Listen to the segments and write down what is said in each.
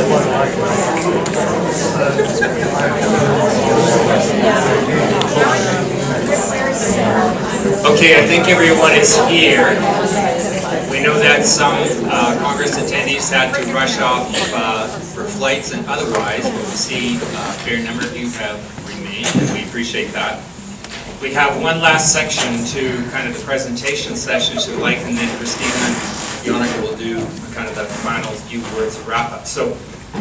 Okay, I think everyone is here. We know that some Congress attendees had to rush off for flights and otherwise, but we see a fair number of you have remained, and we appreciate that. We have one last section to kind of the presentation session, if you'd like, and then Christina Yonica will do kind of the final few words of wrap-up. So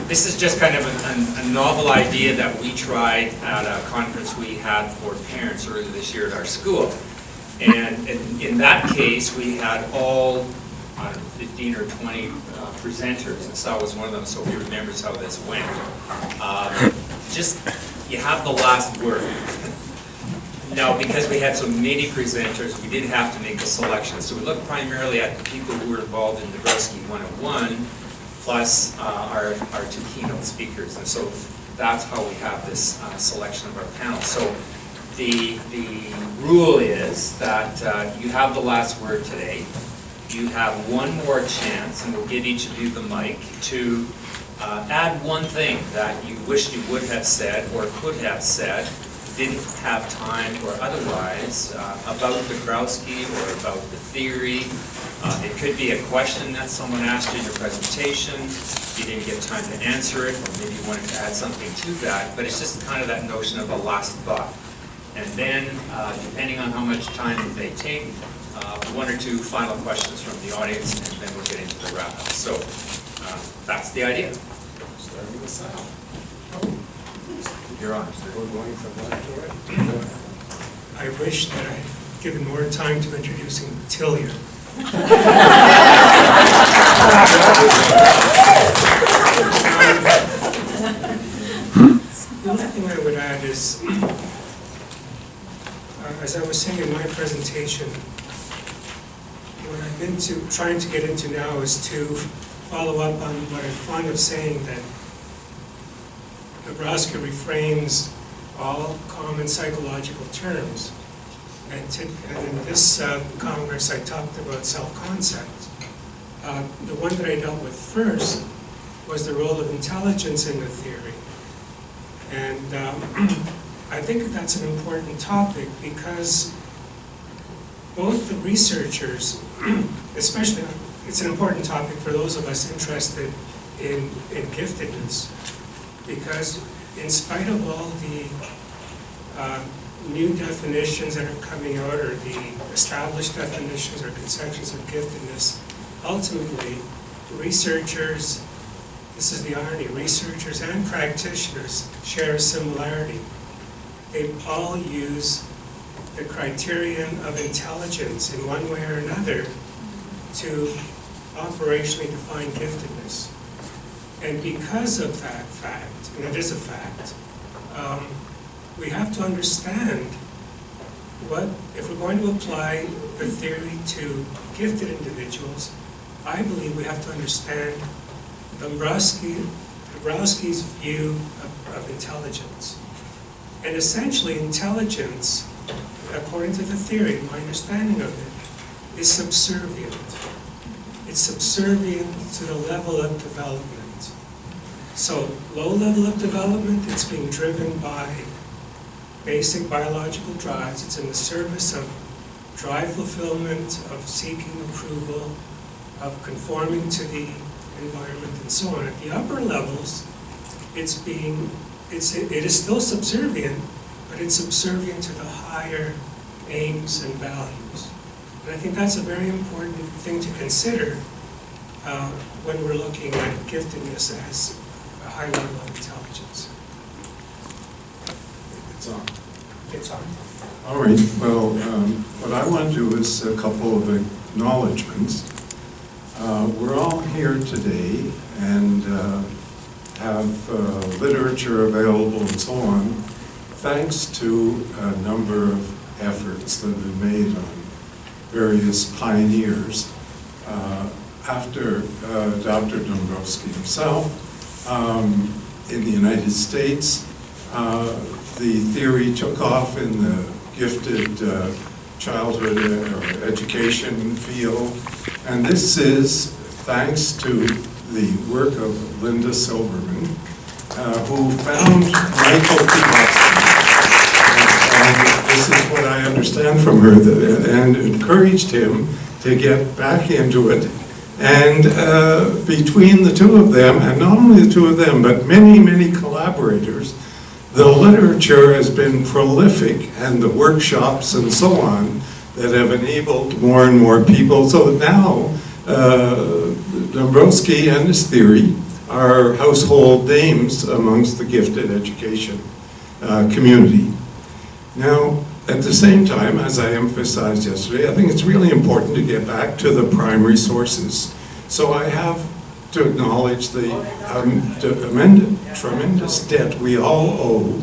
this is just kind of a novel idea that we tried at a conference we had for parents earlier this year at our school. And in that case, we had all 15 or 20 presenters, and Sal was one of them, so he remembers how this went. Just, you have the last word. Now, because we had so many presenters, we did have to make a selection. So we looked primarily at the people who were involved in Dabrowski 101, plus our two keynote speakers. And so that's how we have this selection of our panel. So the rule is that you have the last word today. You have one more chance, and we'll give each of you the mic, to add one thing that you wished you would have said or could have said, didn't have time or otherwise, about Dabrowski or about the theory. It could be a question that someone asked you in your presentation. You didn't get time to answer it, or maybe you wanted to add something to that, but it's just kind of that notion of a last thought. And then, depending on how much time they take, one or two final questions from the audience, and then we'll get into the wrap-up. So that's the idea. Starting with Sal. You're on. We're going from left to right. I wish that I'd given more time to introducing Tillier. The only thing I would add is, as I was saying in my presentation, what I've been trying to get into now is to follow up on what I'm fond of saying, that Dabrowski reframes all common psychological terms. And in this Congress, I talked about self-concept. The one that I dealt with first was the role of intelligence in the theory. And I think that's an important topic because both the researchers, especially, it's an important topic for those of us interested in giftedness, because in spite of all the new definitions that are coming out, or the established definitions or conceptions of giftedness, ultimately researchers, this is the irony, researchers and practitioners share a similarity. They all use the criterion of intelligence in one way or another to operationally define giftedness. And because of that fact, and it is a fact, we have to understand what, if we're going to apply the theory to gifted individuals, I believe we have to understand Dabrowski's view of intelligence. And essentially, intelligence, according to the theory, my understanding of it, is subservient. It's subservient to the level of development. So, low level of development, it's being driven by basic biological drives. It's in the service of drive fulfillment, of seeking approval, of conforming to the environment, and so on. At the upper levels, it is still subservient, but it's subservient to the higher aims and values. And I think that's a very important thing to consider when we're looking at giftedness as a high level of intelligence. It's on. It's on. All right. Well, what I want to do is a couple of acknowledgements. We're all here today and have literature available and so on, thanks to a number of efforts that have been made on various pioneers. After Dr. Dabrowski himself, in the United States, the theory took off in the gifted childhood or education field, and this is thanks to the work of Linda Silverman, who found Michael Dabrowski, and this is what I understand from her, and encouraged him to get back into it. And between the two of them, and not only the two of them, but many, many collaborators, the literature has been prolific, and the workshops and so on that have enabled more and more people. So now, Dabrowski and his theory are household names amongst the gifted education community. Now, at the same time, as I emphasized yesterday, I think it's really important to get back to the primary sources. So I have to acknowledge the tremendous debt we all owe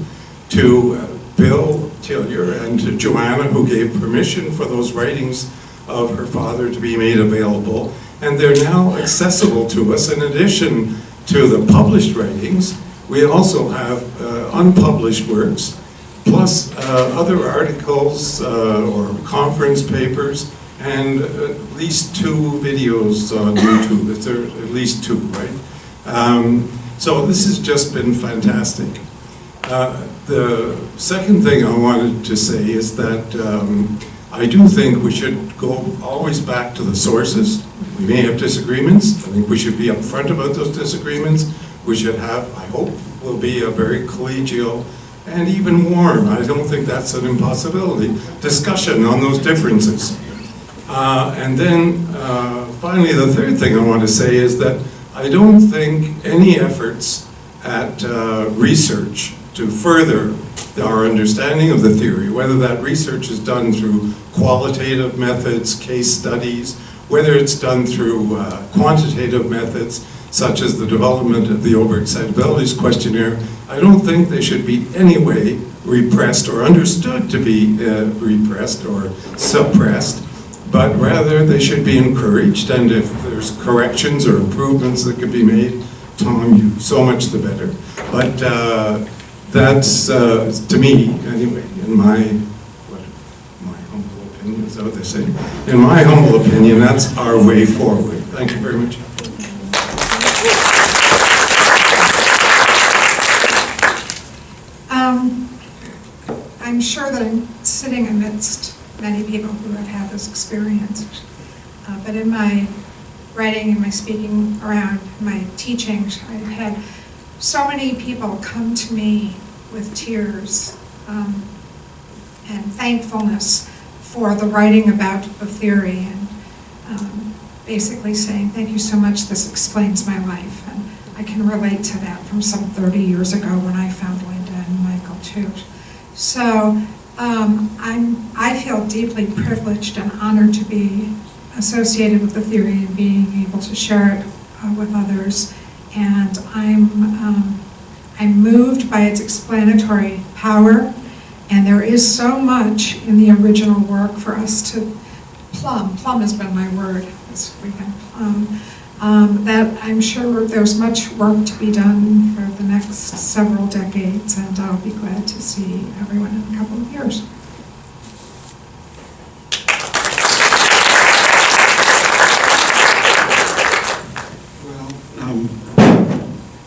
to Bill Tillier and to Joanna, who gave permission for those writings of her father to be made available. And they're now accessible to us. In addition to the published writings, we also have unpublished works, plus other articles or conference papers, and at least 2 videos on YouTube. There are at least 2, right? So this has just been fantastic. The second thing I wanted to say is that I do think we should go always back to the sources. We may have disagreements. I think we should be upfront about those disagreements. We should have, I hope, will be a very collegial and even warm, I don't think that's an impossibility, discussion on those differences. And then finally, the third thing I want to say is that I don't think any efforts at research to further our understanding of the theory, whether that research is done through qualitative methods, case studies, whether it's done through quantitative methods, such as the development of the Overexcitabilities Questionnaire, I don't think they should be any way repressed or understood to be repressed or suppressed, but rather they should be encouraged, and if there's corrections or improvements that could be made, Tom, you so much the better. But that's, to me, anyway, in my humble opinion, is that what they say? In my humble opinion, that's our way forward. Thank you very much. I'm sure that I'm sitting amidst many people who have had this experience, but in my writing and my speaking around my teachings, I've had so many people come to me with tears and thankfulness for the writing about the theory, and basically saying, thank you so much, this explains my life. And I can relate to that from some 30 years ago when I found Linda and Michael too. So I feel deeply privileged and honored to be associated with the theory and being able to share it with others. And I'm moved by its explanatory power, and there is so much in the original work for us to plumb has been my word this weekend, that I'm sure there's much work to be done for the next several decades, and I'll be glad to see everyone in a couple of years.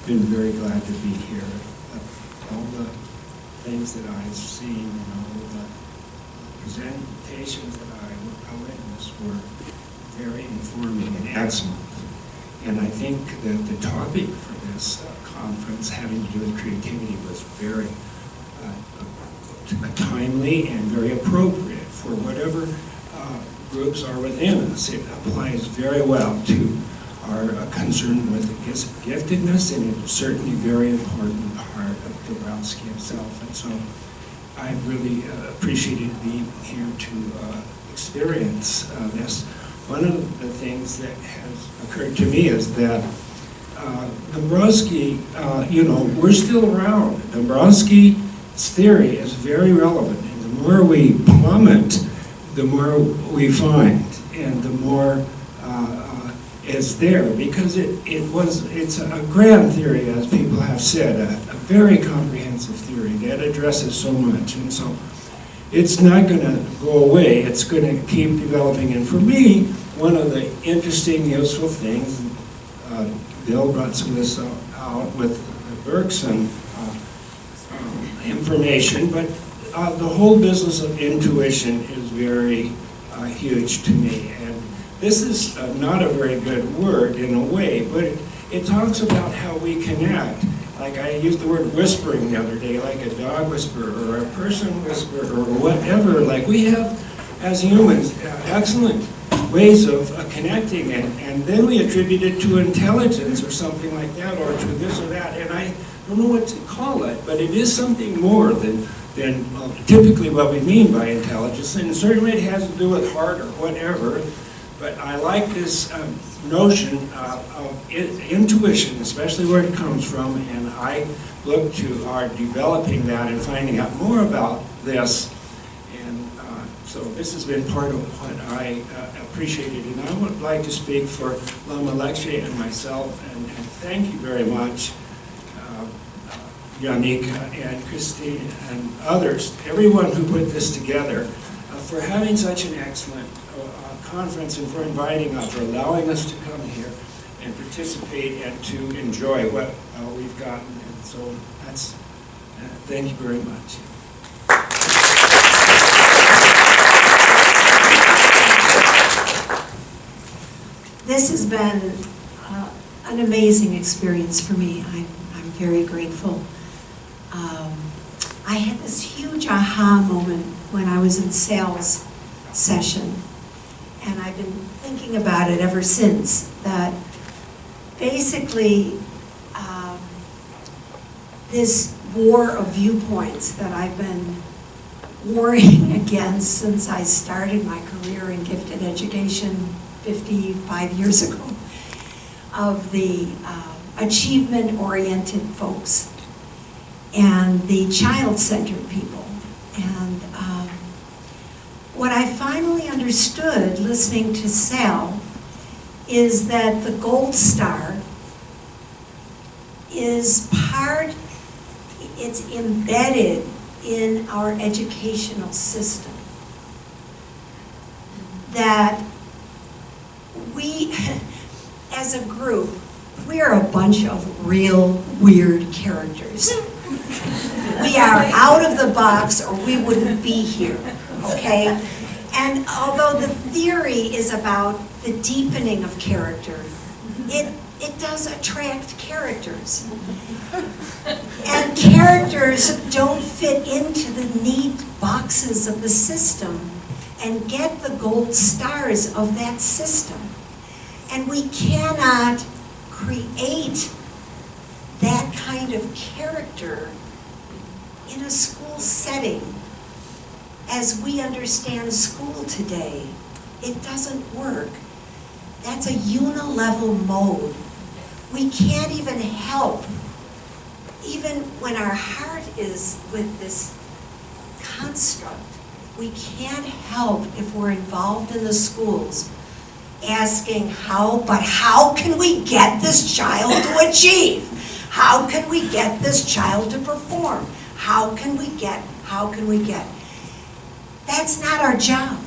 Been very glad to be here. All the things that I've seen and all the presentations that I witnessed were very informing and excellent. And I think that the topic for this conference, having to do with creativity, was very timely and very appropriate for whatever groups are within us. It applies very well to our concern with giftedness, and it's certainly a very important part of Dabrowski himself. And so I really appreciated being here to experience this. One of the things that has occurred to me is that Dabrowski, we're still around. Dabrowski's theory is very relevant, and the more we plummet, the more we find, and the more is there, because it's a grand theory, as people have said, a very comprehensive theory that addresses so much, and so it's not going to go away. It's going to keep developing. And for me, one of the interesting, useful things Bill brought some of this out with the Bergson information, but the whole business of intuition is very huge to me. And this is not a very good word in a way, but it talks about how we connect. Like I used the word whispering the other day, like a dog whisperer or a person whisperer or whatever. Like we have, as humans, excellent ways of connecting, and then we attribute it to intelligence or something like that, or to this or that. And I don't know what to call it, but it is something more than typically what we mean by intelligence. And certainly it has to do with heart or whatever. But I like this notion of intuition, especially where it comes from, and I look to our developing that and finding out more about this. And so this has been part of what I appreciated. And I would like to speak for Lama Lekshe and myself, and thank you very much, Yannick and Christine and others, everyone who put this together, for having such an excellent conference and for inviting us, for allowing us to come here and participate and to enjoy what we've gotten. And so that's, thank you very much. This has been an amazing experience for me. I'm very grateful. I had this huge aha moment when I was in sales session, and I've been thinking about it ever since, that basically this war of viewpoints that I've been warring against since I started my career in gifted education 55 years ago, of the achievement-oriented folks and the child-centered people. And what I finally understood listening to Sal is that the gold star is it's embedded in our educational system. That we, as a group, we are a bunch of real weird characters. We are out of the box or we wouldn't be here, okay? And although the theory is about the deepening of character, it does attract characters. And characters don't fit into the neat boxes of the system and get the gold stars of that system. And we cannot create that kind of character in a school setting as we understand school today. It doesn't work. That's a unilevel mode. We can't even help, even when our heart is with this construct, we can't help if we're involved in the schools asking how can we get this child to achieve? How can we get this child to perform? How can we get? That's not our job.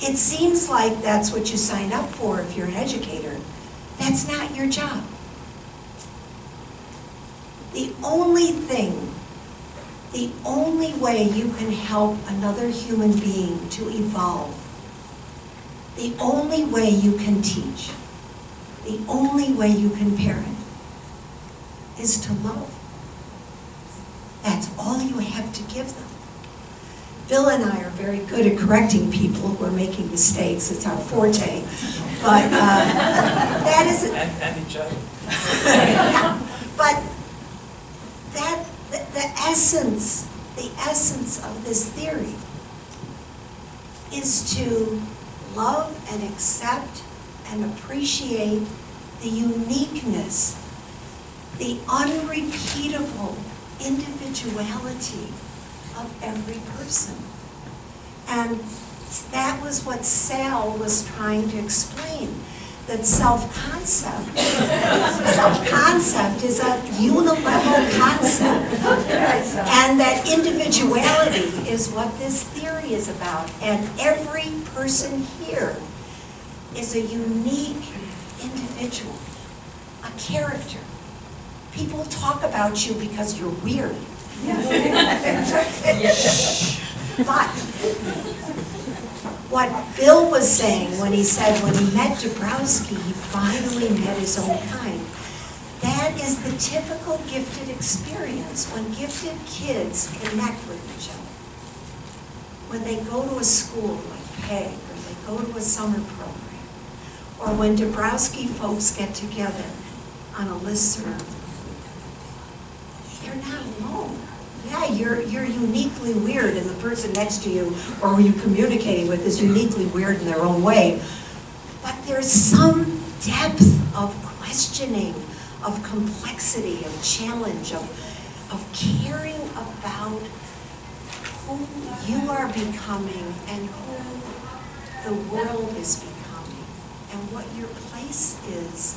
It seems like that's what you sign up for if you're an educator. That's not your job. The only way you can help another human being to evolve, the only way you can teach, the only way you can parent is to love. That's all you have to give them. Bill and I are very good at correcting people who are making mistakes. It's our forte. But that is... And each other. Yeah. But the essence of this theory is to love and accept and appreciate the uniqueness, the unrepeatable individuality of every person. And that was what Sal was trying to explain, that self-concept is a unilevel concept, and that individuality is what this theory is about. And every person here is a unique individual. character. People talk about you because you're weird. But what Bill was saying when he said when he met Dabrowski, he finally met his own kind. That is the typical gifted experience when gifted kids connect with each other. When they go to a school like PEG, or they go to a summer program, or when Dabrowski folks get together on a listserv, they're not alone. Yeah, you're uniquely weird, and the person next to you, or who you're communicating with, is uniquely weird in their own way. But there's some depth of questioning, of complexity, of challenge, of caring about who you are becoming and who the world is becoming, and what your place is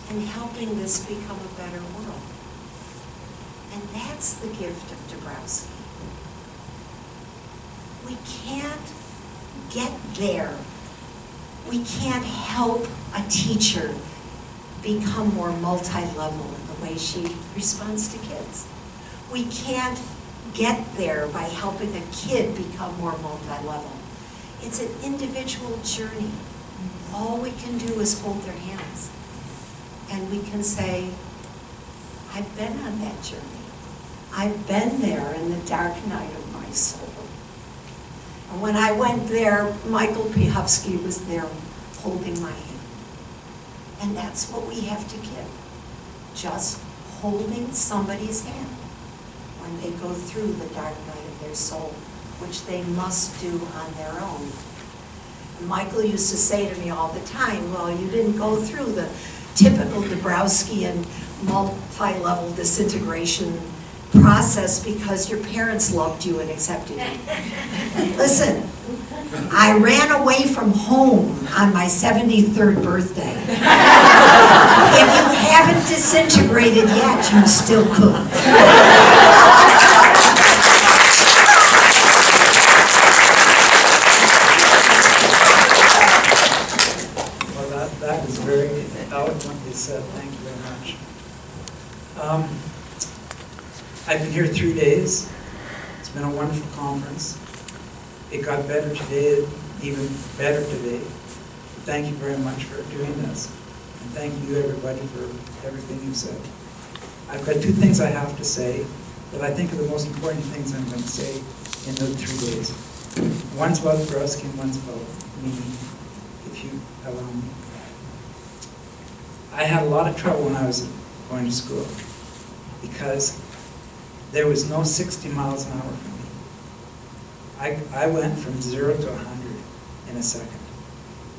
in helping this become a better world. And that's the gift of Dabrowski. We can't get there. We can't help a teacher become more multi-level in the way she responds to kids. We can't get there by helping a kid become more multi-level. It's an individual journey. All we can do is hold their hands. And we can say, I've been on that journey. I've been there in the dark night of my soul. And when I went there, Michael Piechowski was there holding my hand. And that's what we have to give. Just holding somebody's hand when they go through the dark night of their soul, which they must do on their own. And Michael used to say to me all the time, well, you didn't go through the typical Dabrowskian multi-level disintegration process because your parents loved you and accepted you. Listen, I ran away from home on my 73rd birthday. If you haven't disintegrated yet, you still could. Well, that was very eloquently said. Thank you very much. I've been here 3 days. It's been a wonderful conference. It got better today, even better today. Thank you very much for doing this. And thank you, everybody, for everything you said. I've got 2 things I have to say that I think are the most important things I'm going to say in those 3 days. One's about Dabrowski and one's about me, if you allow me. I had a lot of trouble when I was going to school because there was no 60 miles an hour for me. I went from 0 to 100 in a second.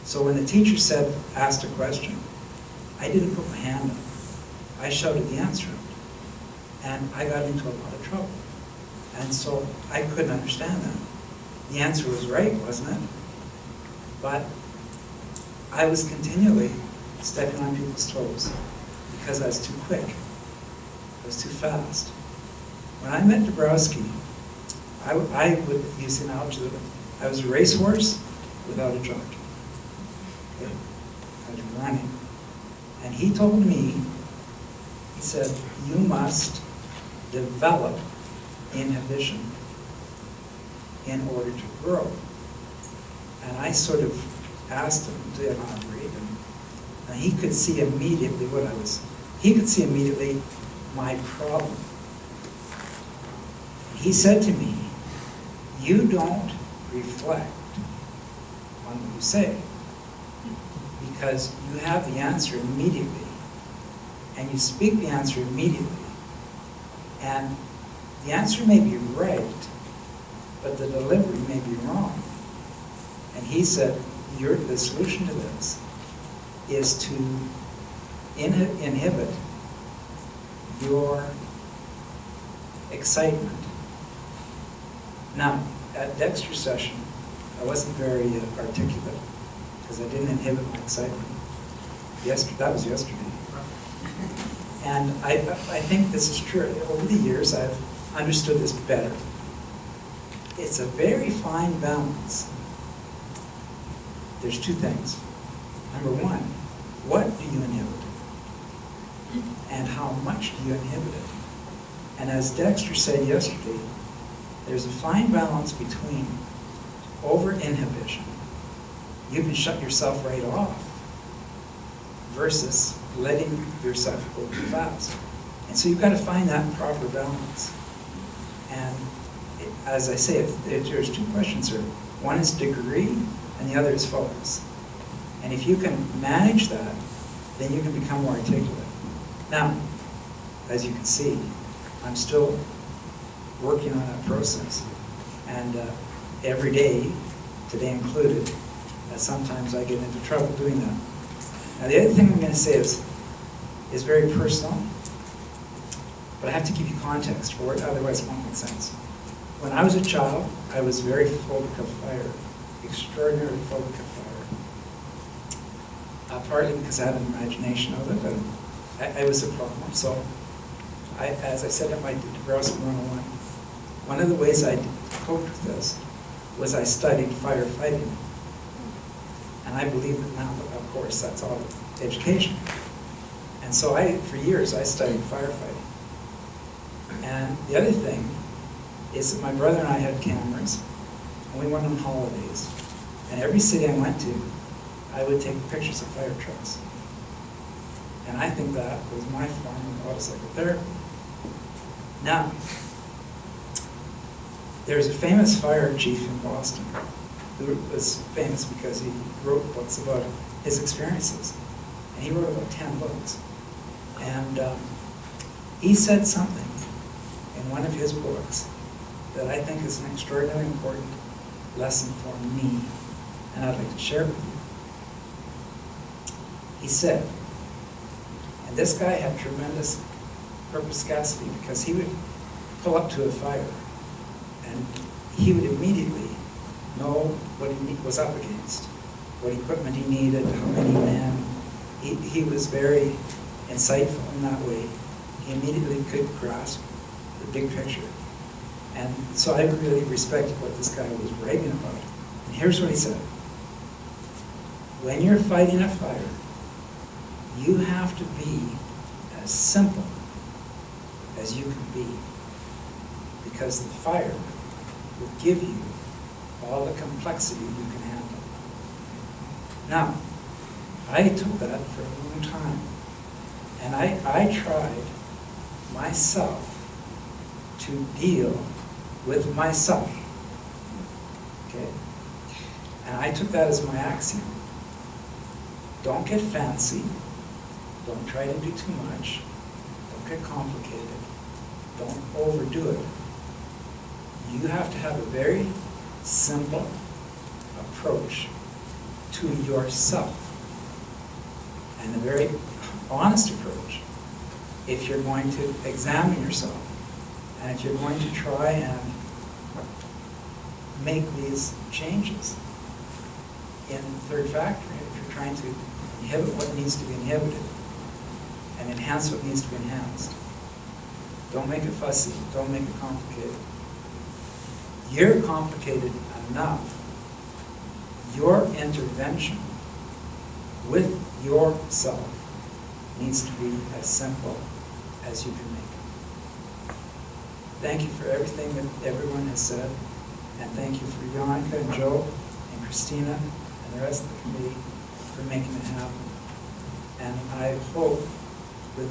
So when the teacher asked a question, I didn't put my hand up. I shouted the answer out. And I got into a lot of trouble. And so I couldn't understand that. The answer was right, wasn't it? But I was continually stepping on people's toes because I was too quick. I was too fast. When I met Dabrowski, I would use the analogy that I was a racehorse without a jockey. Okay? I was running. And he told me, he said, you must develop inhibition in order to grow. And I sort of asked him to elaborate, and he could see immediately he could see immediately my problem. He said to me, you don't reflect on what you say because you have the answer immediately and you speak the answer immediately. And the answer may be right, but the delivery may be wrong. And he said, the solution to this is to inhibit your excitement. Now, at Dexter's session, I wasn't very articulate because I didn't inhibit my excitement. That was yesterday. And I think this is true. Over the years, I've understood this better. It's a very fine balance. There's 2 things. Number 1, what do you inhibit? and how much do you inhibit it? And as Dexter said yesterday, there's a fine balance between over-inhibition, you can shut yourself right off, versus letting yourself go too fast. And so you've got to find that proper balance. And as I say, there's two questions here. One is degree, and the other is focus. And if you can manage that, then you can become more articulate. Now, as you can see, I'm still working on that process. And every day, today included, sometimes I get into trouble doing that. Now, the other thing I'm going to say is very personal, but I have to give you context for it, otherwise it won't make sense. When I was a child, I was very phobic of fire, extraordinarily phobic of fire. Partly because I had an imagination of it, but it was a problem. So, as I said at my Dabrowski 101, one of the ways I coped with this was I studied firefighting. And I believe that now, of course, that's all education. And so for years, I studied firefighting. And the other thing is that my brother and I had Canmores, and we went on holidays. And every city I went to, I would take pictures of fire trucks. And I think that was my form of autopsychotherapy. Now, there's a famous fire chief in Boston who was famous because he wrote books about his experiences. And he wrote about 10 books. And he said something in one of his books that I think is an extraordinarily important lesson for me, and I'd like to share with you. He said, and this guy had tremendous perspicacity because he would pull up to a fire and he would immediately know what he was up against, what equipment he needed, how many men. He was very insightful in that way. He immediately could grasp the big picture. And so I really respected what this guy was bragging about. And here's what he said. When you're fighting a fire, you have to be as simple as you can be, because the fire will give you all the complexity you can handle. Now, I took that for a long time, and I tried myself to deal with myself, okay? And I took that as my axiom. Don't get fancy, don't try to do too much, don't get complicated, don't overdo it. You have to have a very simple approach to yourself, and a very honest approach if you're going to examine yourself, and if you're going to try and make these changes in third factor, if you're trying to inhibit what needs to be inhibited and enhance what needs to be enhanced. Don't make it fussy, don't make it complicated. You're complicated enough. Your intervention with yourself needs to be as simple as you can make it. Thank you for everything that everyone has said, and thank you for Yanka and Joe and Christina and the rest of the committee for making it happen. And I hope with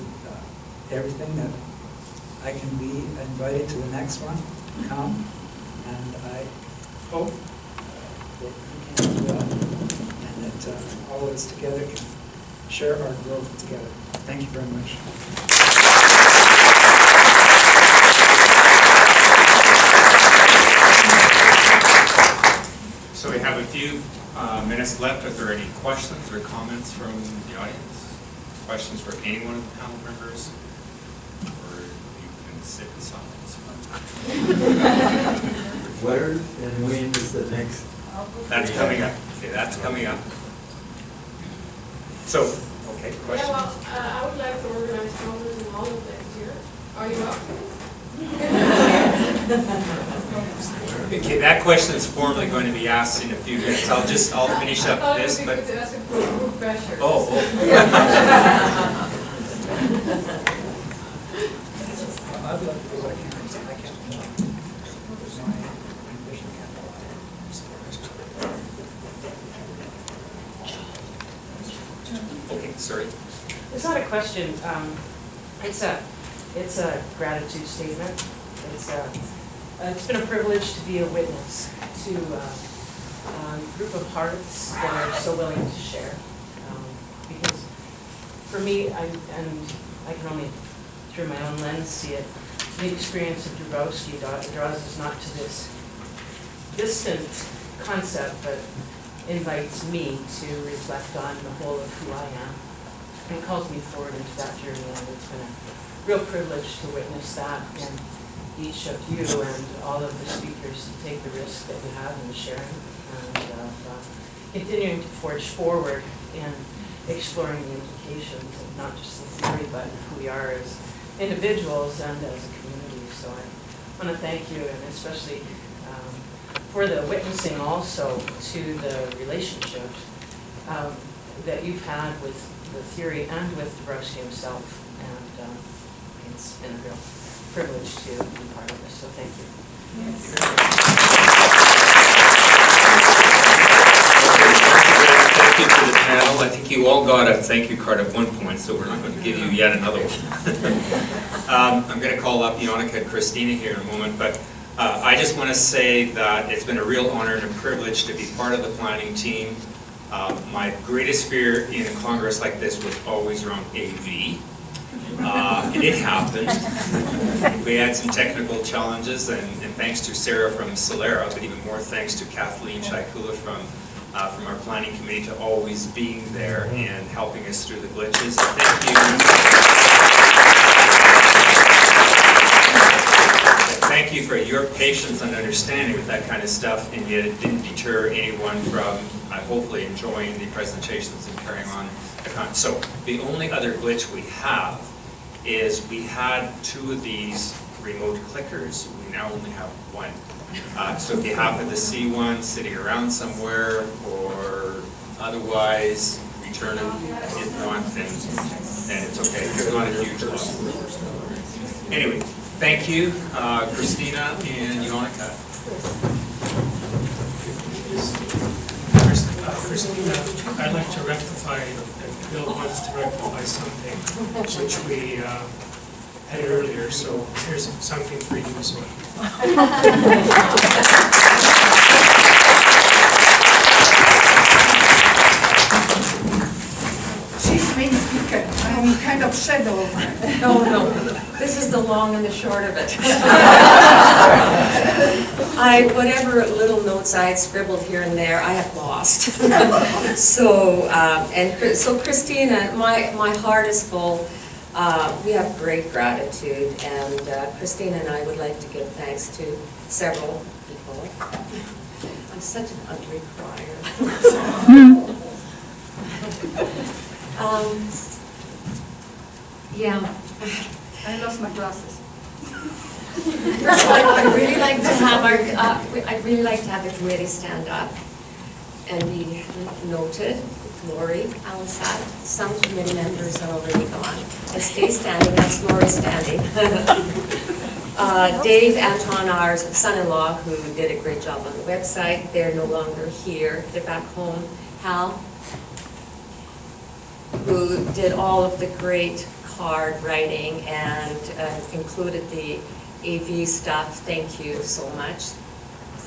everything that I can be invited to the next one, come, and I hope that you can as well, and that all of us together can share our growth together. Thank you very much. So we have a few minutes left. If there are any questions or comments from the audience, questions for any one of the panel members, or you can sit in silence. Where and when is the next? That's coming up. Okay, that's coming up. So, okay, Yeah, question? well, I would like to organize Congress in London next year. Are you up to it? Okay, that question is formally going to be asked in a few minutes. I'll finish up this, but. I thought it would be good to ask it for group pressure. Oh. I'd love to do what I can. I can't tell. My vision can't allow. Okay, sorry. It's not a question, it's a gratitude statement. It's been a privilege to be a witness to a group of hearts that are so willing to share. Because for me, I can only, through my own lens, see it. The experience of Dabrowski draws us not to this distant concept, but invites me to reflect on the whole of who I am. And calls me forward into that journey, and it's been a real privilege to witness that, and each of you and all of the speakers to take the risk that you have in sharing, and continuing to forge forward in exploring the implications of not just the theory, but who we are as individuals and as a community. So I want to thank you, and especially for the witnessing also to the relationship that you've had with the theory and with Dabrowski himself, and it's been a real privilege to be part of this, so thank you. Thank you to the panel. I think you all got a thank you card at one point, so we're not going to give you yet another one. I'm going to call up Ionica and Christina here in a moment, but I just want to say that it's been a real honor and a privilege to be part of the planning team. My greatest fear in a Congress like this was always around AV. And it happened. We had some technical challenges, and thanks to Sarah from Solera, but even more thanks to Kathleen Shaikula from our planning committee to always being there and helping us through the glitches. Thank you. Thank you for your patience and understanding with that kind of stuff, and yet it didn't deter anyone from hopefully enjoying the presentations and carrying on the content. So the only other glitch we have is we had 2 of these remote clickers. We now only have 1. So if you happen to see one sitting around somewhere or otherwise, return it. If not, then it's okay. It's not a huge loss. Anyway, thank you, Christina and Ionica. Christina, I'd like to rectify, that Bill wants to rectify something which we had earlier, so here's something for you as well. She's main speaker. I'm kind of shadow over it. No, this is the long and the short of it. Whatever little notes I had scribbled here and there, I have lost. So Christina, my heart is full. We have great gratitude, and Christina and I would like to give thanks to several people. I'm such an ugly crier. Yeah. I lost my glasses. First of all, I'd really like to have the committee stand up and be noted. Laurie, Alisat, some committee members are already gone. And stay standing, that's Laurie standing. Dave Anton, our son-in-law, who did a great job on the website, they're no longer here, they're back home. Hal, who did all of the great card writing and included the AV stuff, thank you so much.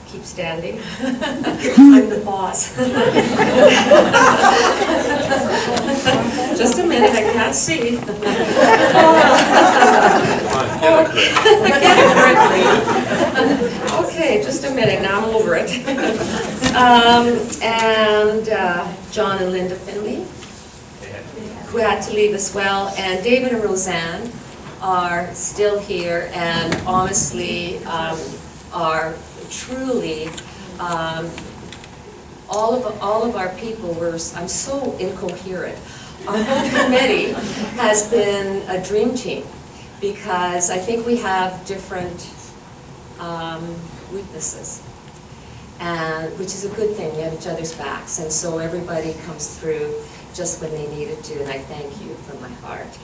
Keep standing. I'm the boss. Just a minute, I can't see. Get it correctly. Okay, just a minute, now I'm over it. And John and Linda Finley, who had to leave as well, and David and Roseanne are still here, and honestly are truly all of our people were. I'm so incoherent. Our whole committee has been a dream team because I think we have different weaknesses, and which is a good thing. We have each other's backs, and so everybody comes through just when they needed to, and I thank you from my heart.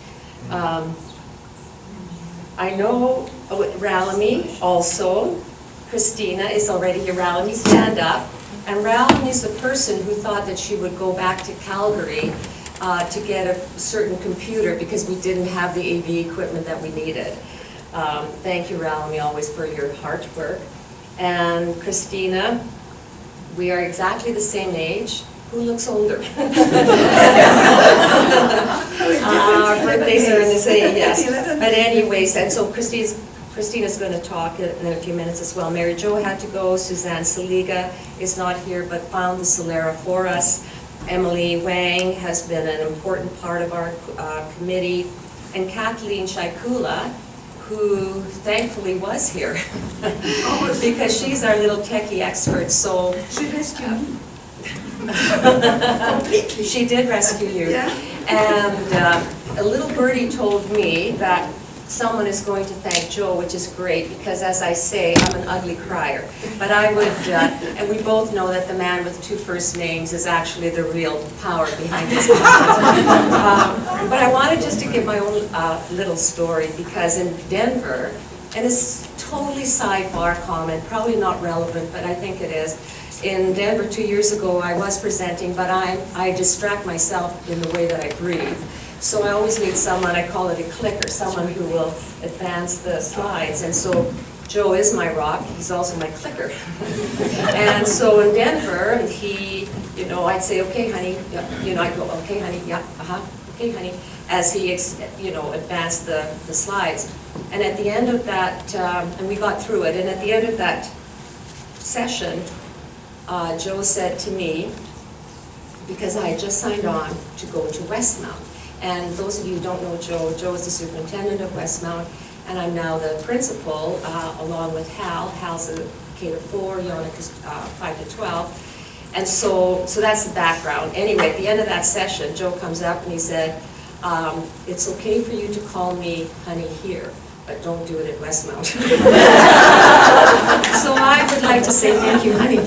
I know Ralamy also. Christina is already here. Ralamy, stand up. And Ralamy is the person who thought that she would go back to Calgary to get a certain computer because we didn't have the AV equipment that we needed. Thank you, Ralamy, always for your hard work. And Christina, we are exactly the same age. Who looks older? Our birthdays are in the same, yes. But anyways, and so Christina's going to talk in a few minutes as well. Mary Jo had to go. Suzanne Saliga is not here, but found the Solera for us. Emily Wang has been an important part of our committee. And Kathleen Shaikula, who thankfully was here, because she's our little techie expert. So She rescued me. she did rescue you. Yeah. And a little birdie told me that someone is going to thank Joe, which is great, because as I say, I'm an ugly crier. But I would, and we both know that the man with 2 first names is actually the real power behind this. But I wanted just to give my own little story, because in Denver, and it's totally sidebar comment, probably not relevant, but I think it is. In Denver 2 years ago, I was presenting, but I distract myself in the way that I breathe. So I always need someone, I call it a clicker, someone who will advance the slides. And so Joe is my rock, he's also my clicker. And so in Denver, he, you know, I'd say, okay, honey, you know, I'd go, okay, honey, yeah, okay, honey, as he, you know, advanced the slides. And at the end of that, and we got through it, and at the end of that session, Joe said to me, because I had just signed on to go to Westmount. And those of you who don't know Joe, Joe is the superintendent of Westmount, and I'm now the principal, along with Hal. Hal's a K-4, Yonika's 5-12. And so that's the background. Anyway, at the end of that session, Joe comes up and he said, it's okay for you to call me honey here, but don't do it at Westmount. So I would like to say thank you, honey.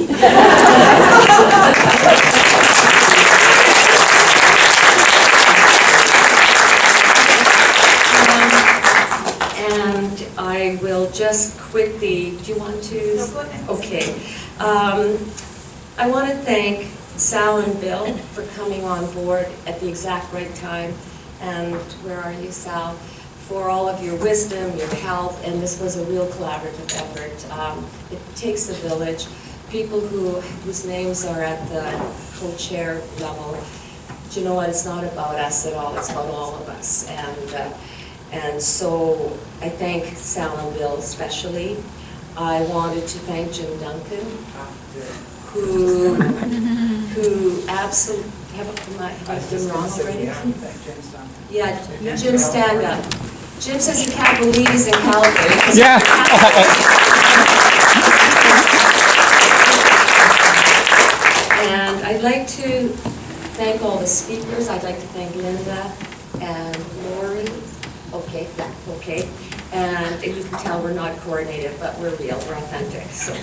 And I will just quickly, do you want to? No, go ahead. Okay. I want to thank Sal and Bill for coming on board at the exact right time. And where are you, Sal? For all of your wisdom, your help, and this was a real collaborative effort. It takes a village, people whose names are at the co-chair level. Do you know what? It's not about us at all. It's about all of us. And so I thank Sal and Bill especially. I wanted to thank Jim Duncan, who absolutely, have I been wrong already? Yeah, Jim, stand up. Jim says he can't believe he's in Calgary. Yeah. And I'd like to thank all the speakers. I'd like to thank Linda and Laurie. Okay, yeah, okay. And you can tell we're not coordinated, but we're real, we're authentic. So,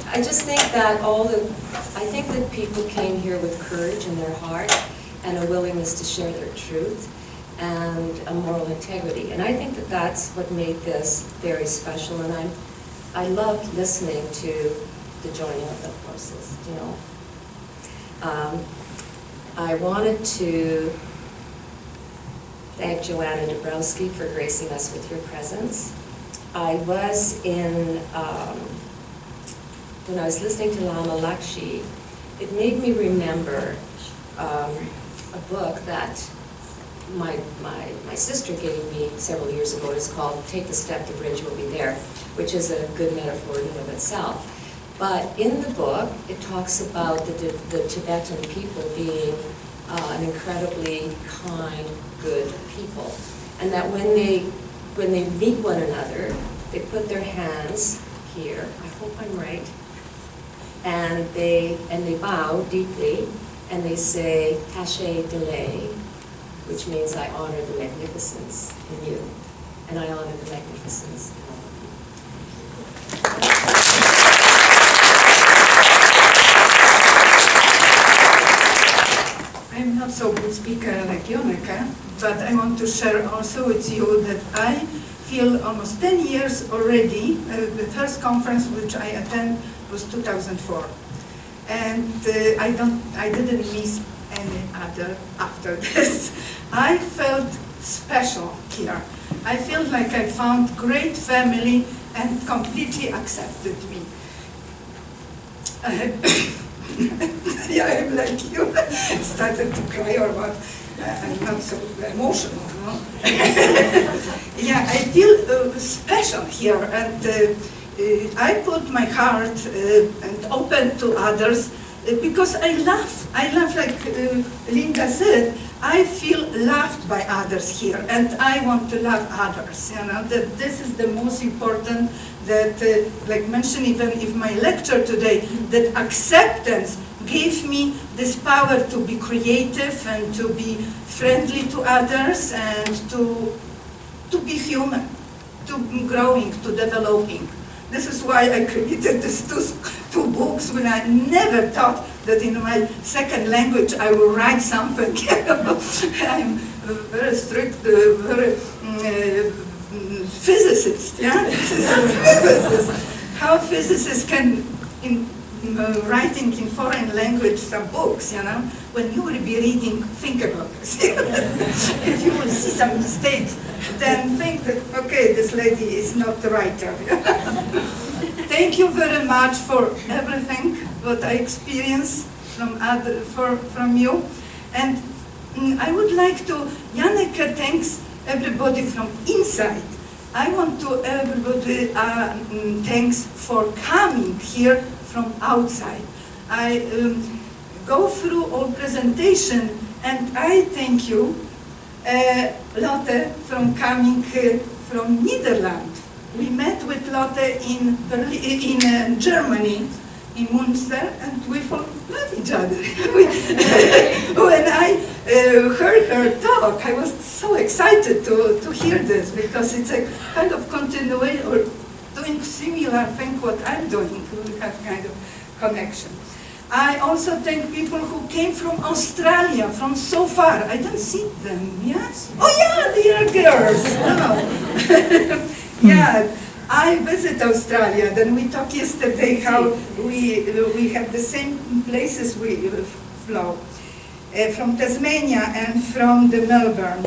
I just think that I think that people came here with courage in their heart and a willingness to share their truth and a moral integrity. And I think that that's what made this very special. And I loved listening to the joining of the forces, you know. I wanted to thank Joanna Dabrowski for gracing us with your presence. I was when I was listening to Lama Lakshmi, it made me remember a book that my sister gave me several years ago. It's called Take the Step, the Bridge Will Be There, which is a good metaphor in and of itself. But in the book, it talks about the Tibetan people being an incredibly kind, good people. And that when they meet one another, they put their hands here, I hope I'm right, and they bow deeply, and they say, Tashe Delay, which means I honor the magnificence in you, and I honor the magnificence in all of you. I'm not so good speaker like Yonika, but I want to share also with you that I feel almost 10 years already. The first conference which I attended was 2004. And I didn't miss any other after this. I felt special here. I feel like I found great family and completely accepted me. Yeah, I'm like you, started to cry or what. I'm not so emotional, no? Yeah, I feel special here, and I put my heart and open to others because I laugh like Linda said. I feel loved by others here, and I want to love others. You know, that this is the most important. That, like mentioned, even if my lecture today, that acceptance gave me this power to be creative and to be friendly to others and to be human, to growing, to developing. This is why I created these two books when I never thought that in my second language I will write something. I'm very strict, very physicist, yeah? Physicist. How physicists can, writing in foreign language some books, you know? When you will be reading, think about this. If you will see some mistakes, then think that, okay, this lady is not the writer. Thank you very much for everything what I experienced from you. And I would like to, Janneke thanks everybody from inside. I want to everybody thanks for coming here from outside. I go through all presentation, and I thank you, Lotte, from coming from Netherlands. We met with Lotte in Berlin, in Germany, in Münster, and we love each other. When I heard her talk, I was so excited to hear this, because it's a kind of continuation, or doing similar thing what I'm doing. We have kind of connection. I also thank people who came from Australia, from so far. I don't see them, yes? Oh yeah, they are girls. Oh. Yeah, I visit Australia. Then we talked yesterday how we have the same places we flow. From Tasmania and from the Melbourne.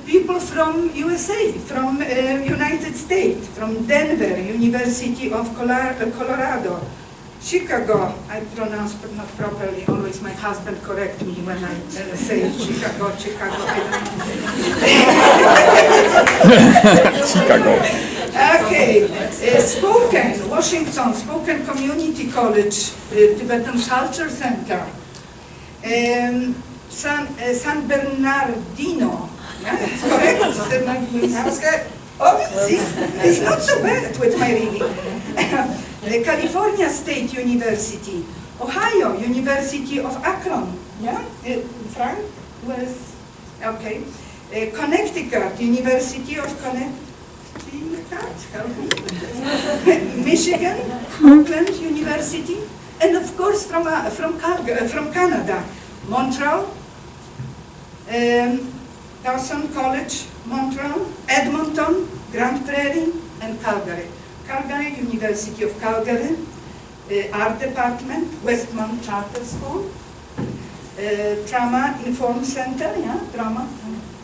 People from USA, from United States, from Denver, University of Colorado, Chicago. I pronounce it not properly. Always my husband correct me when I say Chicago. Chicago. Okay, Spokane, Washington, Spokane Community College, Tibetan Culture Center, San Bernardino. Yeah, it's correct. That was good. Oh, see, it's not so bad with my reading. California State University, Ohio University of Akron. Yeah, Frank was okay. Connecticut University of Connecticut. Michigan, Auckland University, and of course from Canada, Montreal, Dawson College, Montreal, Edmonton, Grand Prairie, and Calgary. Calgary, University of Calgary, Art Department, Westmont Charter School, Trauma Inform Center, yeah, Trauma,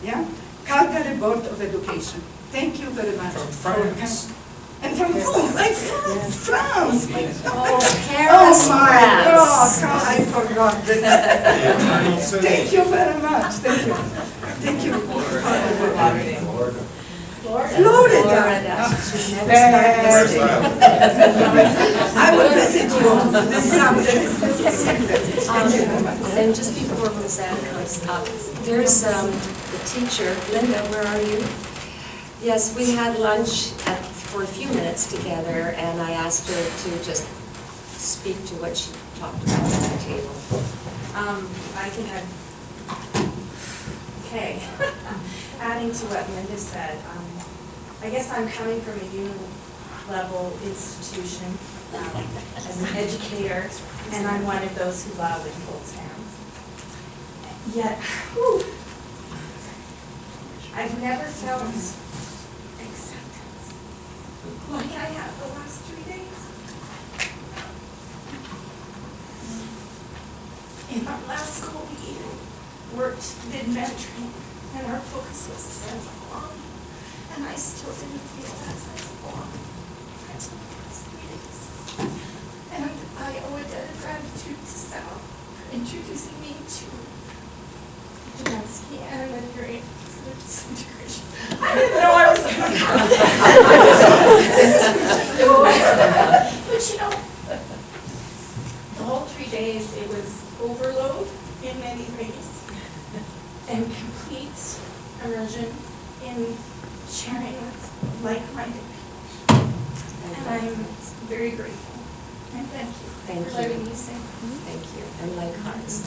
yeah, Calgary Board of Education. Thank you very much. From France. And from France. Oh, Paris, oh my France. God, I forgot that. Thank you very much. Thank you. Thank you. Florida. I will visit you this summer. And just before Roseanne comes up, there's the teacher, Linda, where are you? Yes, we had lunch for a few minutes together, and I asked her to just speak to what she talked about at the table. I can add. Okay. Adding to what Linda said, I guess I'm coming from a union-level institution as an educator, and I'm one of those who love and holds hands. Yet, I've never felt acceptance like I have the last 3 days. In our last school, we did mentoring, and our focus was a sense of belonging, and I still didn't feel that sense of belonging until the last 3 days. And I owe a debt of gratitude to Sal for introducing me to Dabrowski and a very positive disintegration. I didn't know I was going to come. But you know, the whole 3 days, it was overload in many ways and complete immersion in sharing with like-minded people. And I'm very grateful. And thank you Thank for you. letting me sing. Thank you, and like hearts.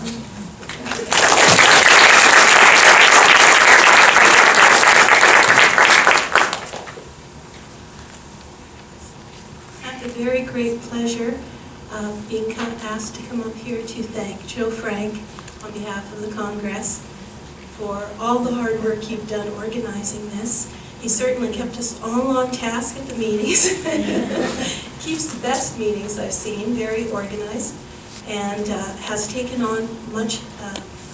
I had the very great pleasure of being asked to come up here to thank Joe Frank on behalf of the Congress for all the hard work you've done organizing this. He certainly kept us all on task at the meetings. Keeps the best meetings I've seen, very organized, and has taken on much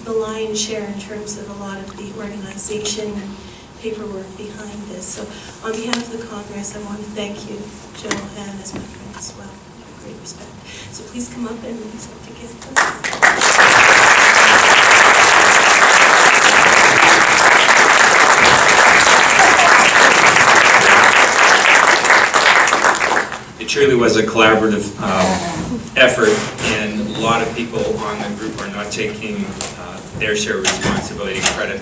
the lion's share in terms of a lot of the organization and paperwork behind this. So on behalf of the Congress, I want to thank you, Joe, and as my friend as well. I have great respect. So please come up and accept a gift. It truly was a collaborative effort, and a lot of people on the group are not taking their share of responsibility and credit.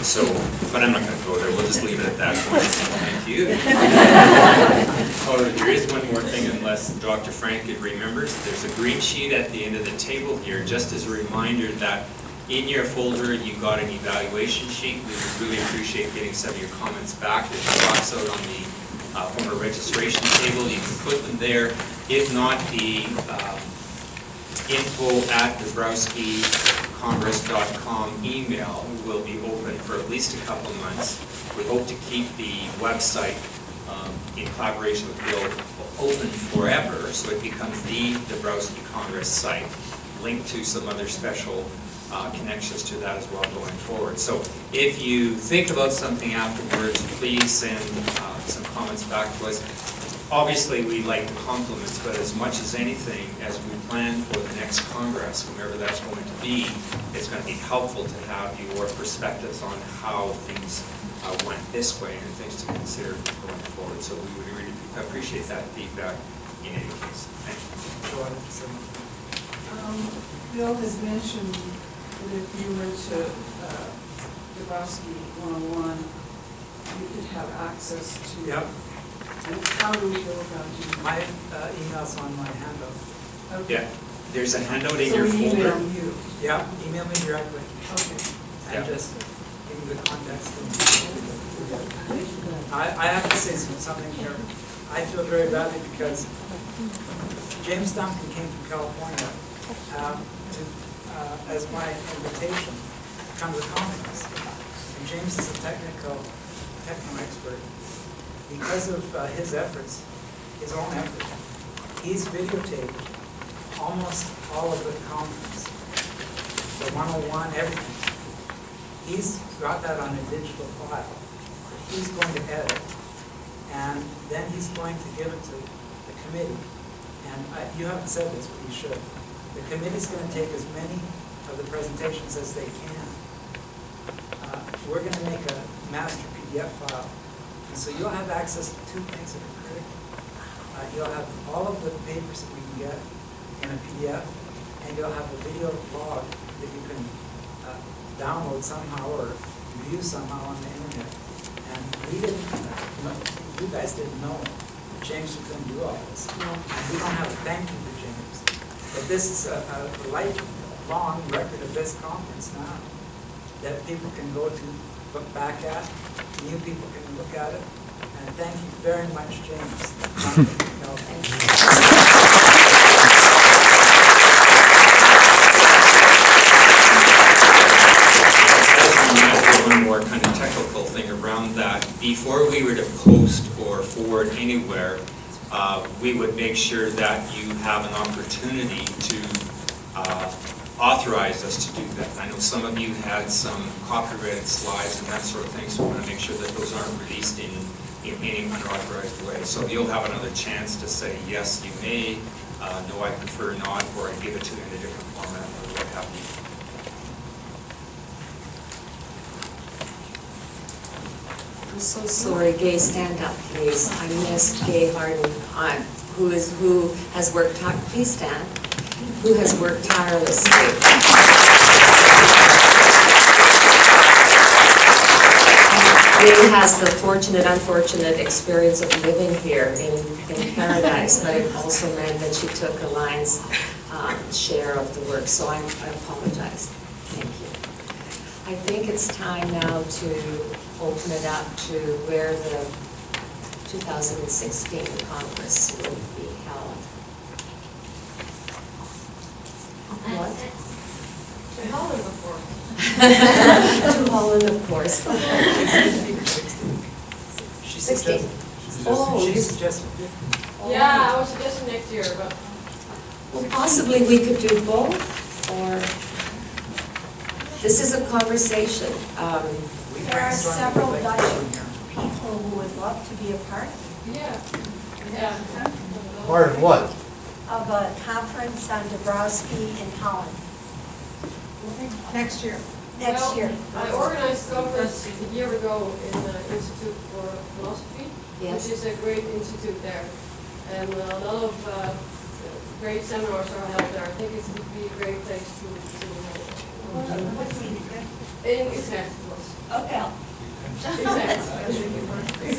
So, but I'm not going to go there. We'll just leave it at that point. Thank you. Oh, there is one more thing, unless Dr. Frank remembers. There's a green sheet at the end of the table here, just as a reminder that in your folder you got an evaluation sheet. We would really appreciate getting some of your comments back. There's a box out on the former registration table. You can put them there. If not, the info@dabrowskicongress.com email will be open for at least a couple months. We hope to keep the website in collaboration with Bill open forever, so it becomes the Dabrowski Congress site, linked to some other special connections to that as well going forward. So if you think about something afterwards, please send some comments back to us. Obviously, we like the compliments, but as much as anything, as we plan for the next Congress, whenever that's going to be, it's going to be helpful to have your perspectives on how things went this way and things to consider going forward. So we would really appreciate that feedback in any case. Thank you. Bill has mentioned that if you were to Dabrowski 101, you could have access to. Yep. And how do we go about doing that? My email's on my handout. Okay. Yeah, there's a handout in So your we folder. email you. Yeah, email me directly. Okay. And Yeah. just give me the context. I have to say something here. I feel very badly because James Duncan came from California as my invitation to come to the conference. And James is a techno expert. Because of his efforts, his own efforts, he's videotaped almost all of the conference, the 101, everything. He's got that on a digital file. He's going to edit, and then he's going to give it to the committee. And you haven't said this, but you should. The committee's going to take as many of the presentations as they can. We're going to make a master PDF file. And so you'll have access to two things that are critical. You'll have all of the papers that we can get in a PDF, and you'll have a video log that you can download somehow or view somehow on the internet. And we didn't, you guys didn't know that James was going to do all this. And we don't have a thank you for James. But this is a lifelong record of this conference now that people can go to, look back at, new people can look at it, and thank you very much, James. One more kind of technical thing that before we were to post or forward anywhere, we would make sure that you have an opportunity to authorize us to do that. I know some of you had some copyrighted slides and that sort of thing, so we want to make sure that those aren't released in any unauthorized way. So you'll have another chance to say, yes, you may, no, I prefer not, or I give it to you in a different format, or what have you. I'm so sorry, Gay, stand up, please. I missed Gay Harden, who has worked, please stand, who has worked tirelessly. Gay has the fortunate, unfortunate experience of living here in paradise, but it also meant that she took a lion's share of the work, so I apologize. Thank you. I think it's time now to open it up to where the 2016 Congress will be held. What? To Holland, of course. To Holland, of course. She 16. She suggested 50. Yeah, I was suggesting next year, but Well, possibly we could do both, or this is a conversation. There are several Dutch people who would love to be a part yeah. Part of what? of a conference on Dabrowski in Holland Next year. next Well, year. I organized a conference a year ago in the Institute for Philosophy, Yes. which is a great institute there. And a lot of great seminars are held there. I think it would be a great place to in Utrecht it was. Okay. Utrecht.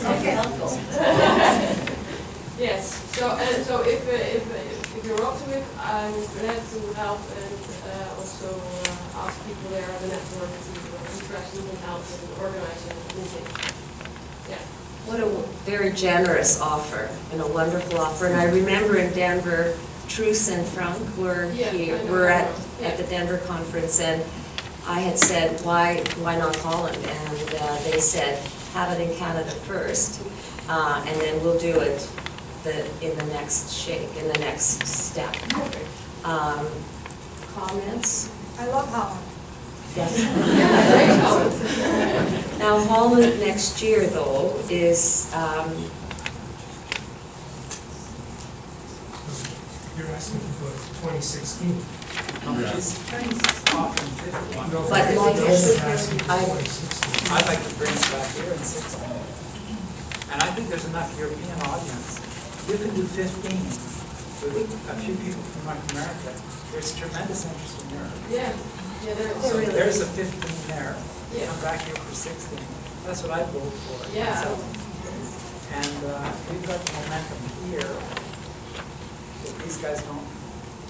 Okay, I'll go. Yes, so if you're up to it, I'm glad to help and also ask people there at the network to interested in help in organizing the meeting. Yeah. What a very generous offer and a wonderful offer. And I remember in Denver, Truce and Frank were Yeah, here, I know. were at Yeah. the Denver conference, and I had said, why not Holland? And they said, have it in Canada first, and then we'll do it in the next step. Comments? I love Holland. Yes. Yeah, great comment. Now, Holland next year, though, is, You're asking for 2016. She's offering 50. No, But you're like asking for I- 2016. I'd like to bring it back here in 16. And I think there's enough European audience. You can do 15 with a few people from North America. There's tremendous interest in Europe. Yeah, yeah, there So is. there's a 15 there. Yeah. Come back here for 16. That's what I'd vote for. Yeah. So, and we've got momentum here. If these guys don't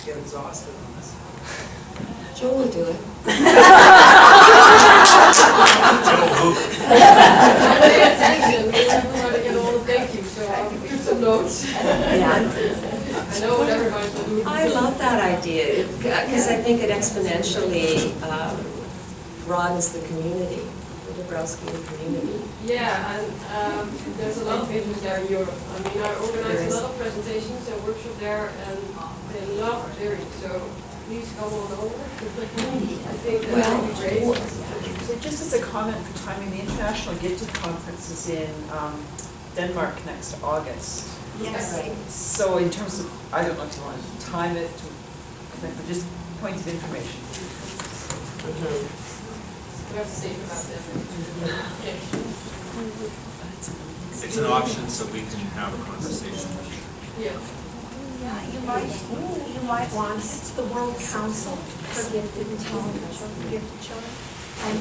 get exhausted on us. Joe will do it. Pay attention, everybody get all the thank you, so I'll keep some notes. Yeah. I know what everybody's going to do. I love that idea, because I think it exponentially broadens the community, the Dabrowski community. Yeah, and there's a lot of interest there in Europe. I mean, I organize a lot of presentations and workshops there, and they love hearing, so please come on over. I think that would be great. So just as a comment for timing, the International Gifted Conference is in Denmark next August. Yes. Right. So in terms of, I don't know if you want to time it to connect, but just point of information. We have to think about that. It's an option, so we can have a conversation. Yeah. Yeah, you might want, it's the World Council for Gifted Children. And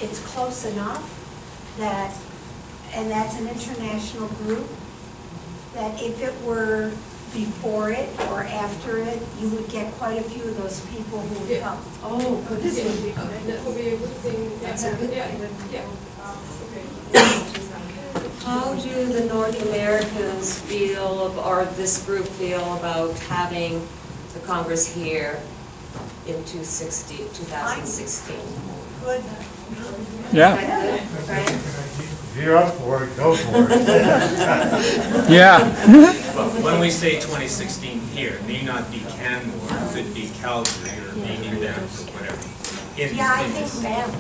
it's close enough that, and that's an international group, that if it were before it or after it, you would get quite a few of those people who would come. Oh, good. This would be, that would be a good thing. That's a good Yeah, thing. yeah. How do the North Americans feel, or this group feel about having the Congress here in 2016? Good. Yeah. If you're up for it, go for it. Yeah. But when we say 2016 here, it may not be Canmore, it could be Calgary or maybe Banff or whatever. Yeah, I think Banff.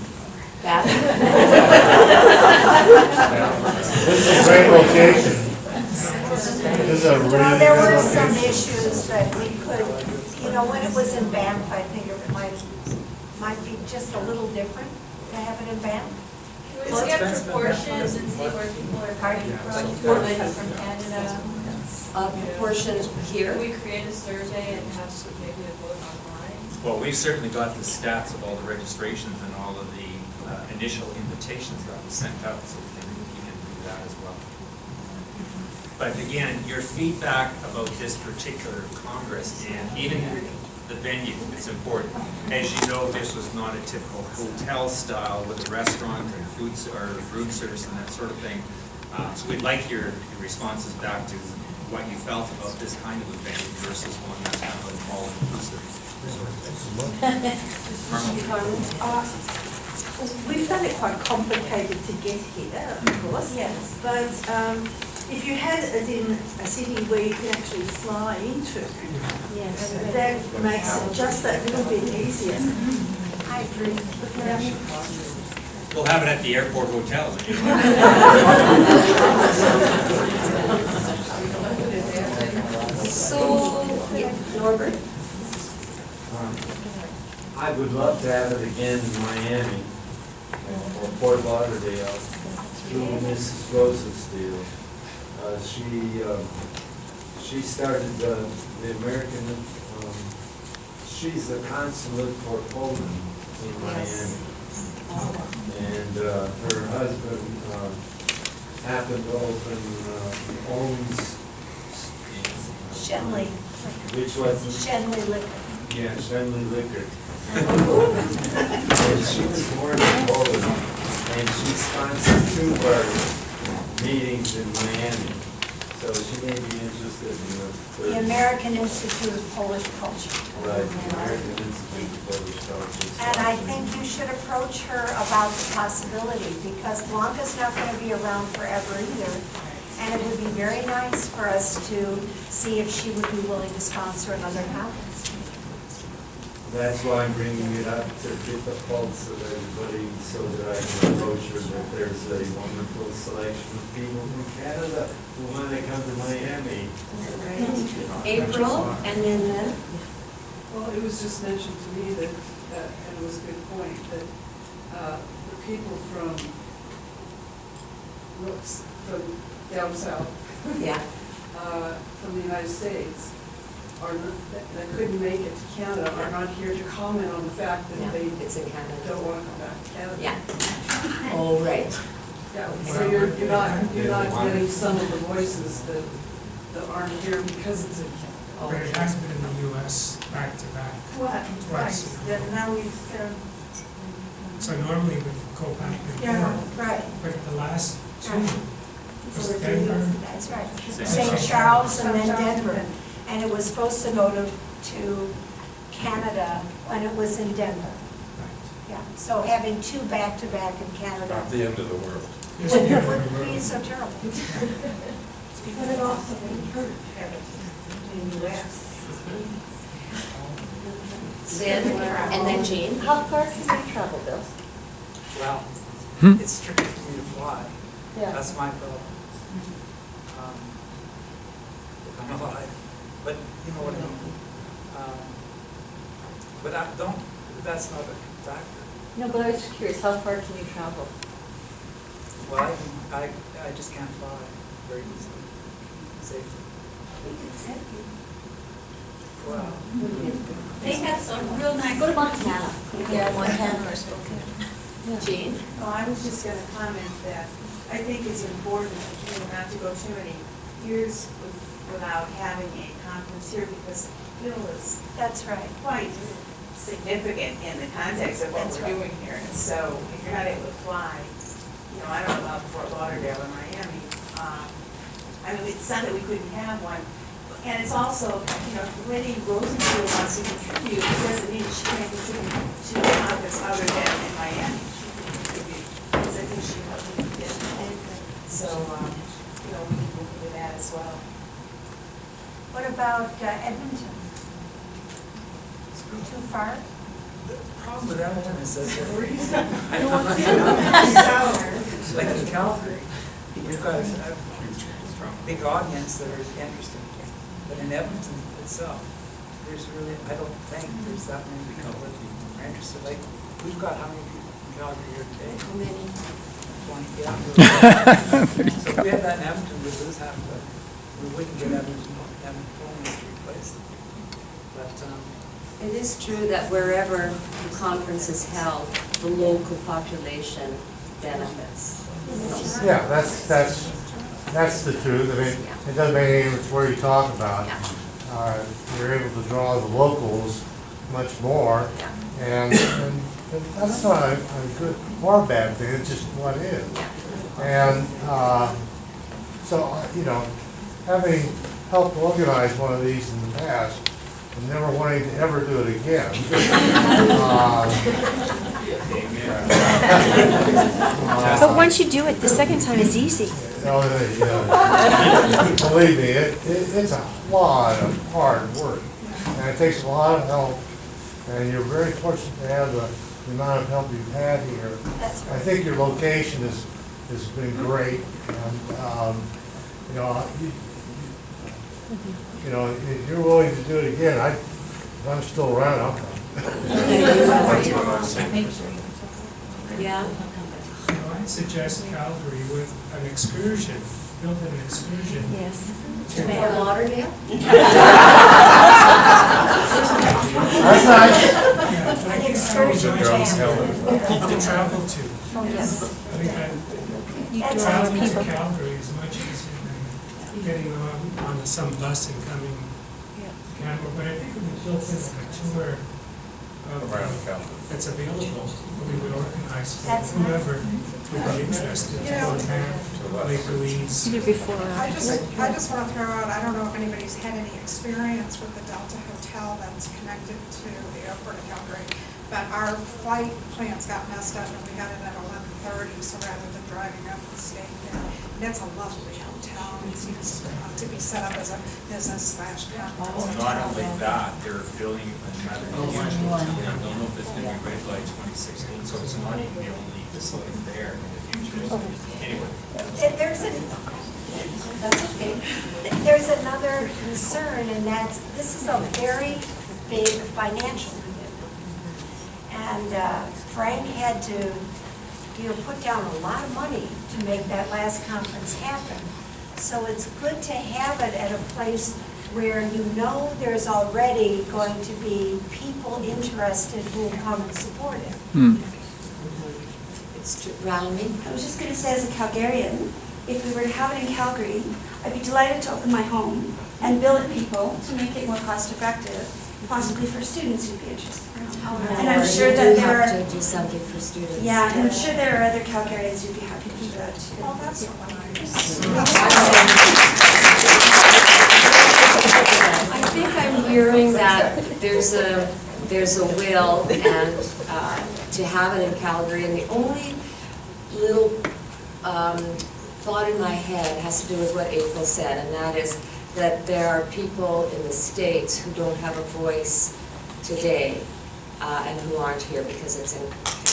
This is a great location. This is a really Well, there good were some location. issues that we could, when it was in Banff, I think it might be just a little different to have it in Banff. Can we look at proportions and see where people are coming from, like from Canada? Proportion here. Can we create a survey and have maybe a vote online? Well, we've certainly got the stats of all the registrations and all of the initial invitations that we sent out, so we can do that as well. But again, your feedback about this particular Congress and even the venue, it's important. As you know, this was not a typical hotel style with a restaurant and food or room service and that sort of thing. So we'd like your responses back to what you felt about this kind of a venue versus one that's kind of an all-inclusive sort of thing. We found it quite complicated to get here, of course. Yes. But if you had it in a city where you could actually fly into, Yes. that makes it just that little bit easier. I agree. We'll have it at the airport hotel. So, Norbert? I would love to have it again in Miami or Fort Lauderdale through Mrs. Rosensteel. She started the American, she's the consulate for Poland in Miami. And her husband happened to owns Shenley. which was Shenley Liquor. yeah, Shenley Liquor. And she was born in Poland, and she sponsored 2 of our meetings in Miami. So she may be interested in the third. The American Institute of Polish Culture. Right, the American Institute of Polish Culture. And I think you should approach her about the possibility, because Blanca's not going to be around forever either. And it would be very nice for us to see if she would be willing to sponsor another conference. That's why I'm bringing it up, to get the pulse of everybody, so that I can approach her that there's a wonderful selection of people from Canada who want to come to Miami. April, and then Well, it was just mentioned to me that, and it was a good point, that the people from down south, yeah. from the United States, that couldn't make it to Canada, are not here to comment on the fact that they It's in Canada. don't want to come back to Canada. Yeah. Oh, right. Yeah, so you're not getting some of the voices that aren't here because it's in Canada. But it has been in the US back to back. Twice. Then now we've, So normally we go back and Yeah, forth. right. But the last 2 was So Denver. That's right. St. Charles and then Denver. And it was supposed to go to Canada when it was in Denver. Yeah, so having 2 back-to-back in Canada. Not the end of the world. Wouldn't be so terrible. but it also wouldn't hurt to have it in the US. Then, and then Jean? How far can you travel, Bill? Well, it's tricky for me to fly. Yeah. That's my problem. I'm alive, but you know what I mean. But that's not a factor. No, but I was just curious, how far can you travel? Well, I just can't fly very easily, safely. We could send you. Wow. They have some real nice. Go to Montana. Yeah, Montana or Spokane. Jean? Oh, I was just gonna comment that I think it's important, not to go too many years without having a conference here, because Bill is That's right. quite significant in the context of what we're doing here. And so if you're not able to fly, I don't know about Fort Lauderdale or Miami. I mean, it's not that we couldn't have one. And it's also, if Lady Rosensteel wants to contribute, it doesn't mean she can't contribute to the conference other than in Miami. So, you know, we can look into that as well. What about Edmonton? Too far? The problem with Edmonton is that I don't want to. like in Calgary, we've got a big audience that are interested. But in Edmonton itself, there's really, I don't think there's that many people that are interested. Like, we've got how many people in Calgary here today? How many? 20, yeah. So if we had that in Edmonton, we'd lose half of it. We wouldn't get Edmonton to replace it. But, It is true that wherever the conference is held, the local population benefits. Yeah, that's the truth. I mean, it doesn't make any difference where you talk about. You're able to draw the locals much more, and that's not a good or a bad thing, it's just what it is. And so, you know, having helped organize one of these in the past, and never wanting to ever do it again. But once you do it, the second time is easy. Believe me, it's a lot of hard work, and it takes a lot of help, and you're very fortunate to have the amount of help you've had here. I think your location has been great, and you know, if you're willing to do it again, if I'm still around, I'll come. Yeah. I'd suggest Calgary with an excursion, build an excursion. Yes. To Fort Lauderdale? That's nice. An excursion. To travel to. Oh, yes. I think You that draw traveling to people. Calgary is much easier than getting on some bus and coming to Canmore. But I think if we built in like a tour that's available, we would organize for whoever would be interested to go to Lake Louise. Either before or I after. just want to throw out, I don't know if anybody's had any experience with the Delta Hotel that's connected to the airport of Calgary, but our flight plans got messed up and we got in at 11:30, so rather than driving up, we stayed there. And it's a lovely hotel. It seems to be set up as a business/conference. Not only that, they're building another huge one. I don't know if it's going to be ready by 2016, so it's not even the only facility there in the future. Anyway. There's another concern, and that's, this is a very big financial commitment. And Frank had to, put down a lot of money to make that last conference happen. So it's good to have it at a place where you know there's already going to be people interested who will come and support it. It's true. Rounding. I was just going to say, as a Calgarian, if we were to have it in Calgary, I'd be delighted to open my home and bill it people to make it more cost effective, possibly for students who'd be interested. And I'm sure that there are... You have to do something for students. Yeah, and I'm sure there are other Calgarians who'd be happy to do that too. Well, that's I think I'm hearing that there's a will and to have it in Calgary, and the only little thought in my head has to do with what April said, and that is that there are people in the States who don't have a voice today and who aren't here because it's in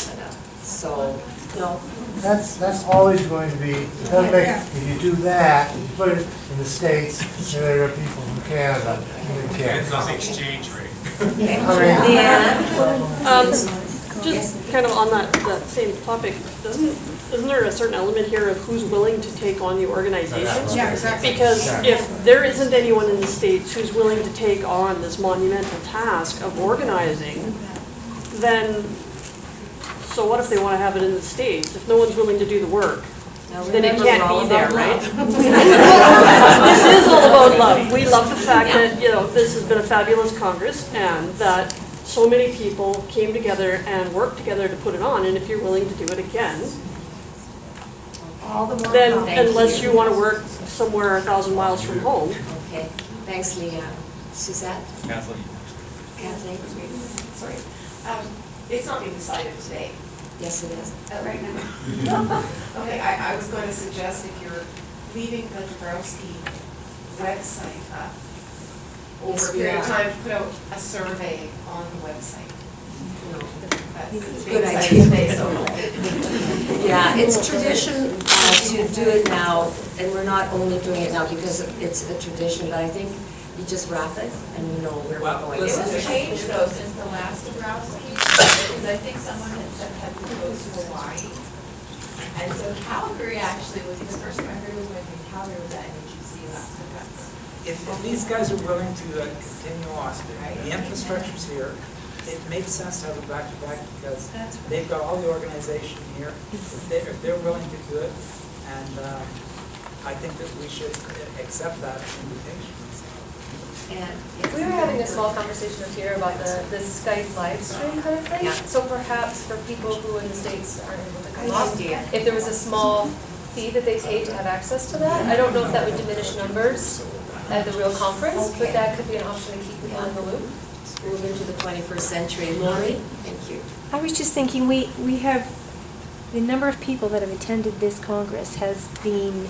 Canada. So, no. That's always going to be, it doesn't make, if you do that, you put it in the States, and there are people from Canada in Canada. Depends on the exchange rate. Just kind of on that same topic, isn't there a certain element here of who's willing to take on the organization? Yeah, exactly. Because if there isn't anyone in the States who's willing to take on this monumental task of organizing, then, so what if they want to have it in the States? If no one's willing to do the work, then it can't be there, right? This is all about love. We love the fact that, this has been a fabulous Congress, and that so many people came together and worked together to put it on, and if you're willing to do it again, then unless you want to work somewhere 1,000 miles from home. Okay, thanks, Leanne. Suzette? Kathleen. Kathleen? Sorry. It's not being decided today. Yes, it is. Right now. Okay, I was going to suggest if you're leaving the Dabrowski website up, over Yes, a we period of are. time, put out a survey on the website. That's Good being idea. today, so. Yeah, it's tradition to do it now, and we're not only doing it now because it's a tradition, but I think you just wrap it and you know where we're going. It was changed though since the last Dabrowski, because I think someone had said had to go to Hawaii. And so Calgary actually was, the first time I heard was when Calgary was at NGC last Dabrowski. If these guys are willing to continue on, the infrastructure's here, it makes sense to have it back-to-back because they've got all the organization here. If they're willing to do it, and I think that we should accept that invitation. And We were having a small conversation up here about the Skype live stream kind of thing. Yeah. So perhaps for people who in the States aren't able to come up, idea. if there was a small fee that they paid to have access to that, I don't know if that would diminish numbers at the real conference, but Okay. that could be an option to keep people in the loop. Move into the 21st century. Laurie, thank you. I was just thinking, we have, the number of people that have attended this Congress has been,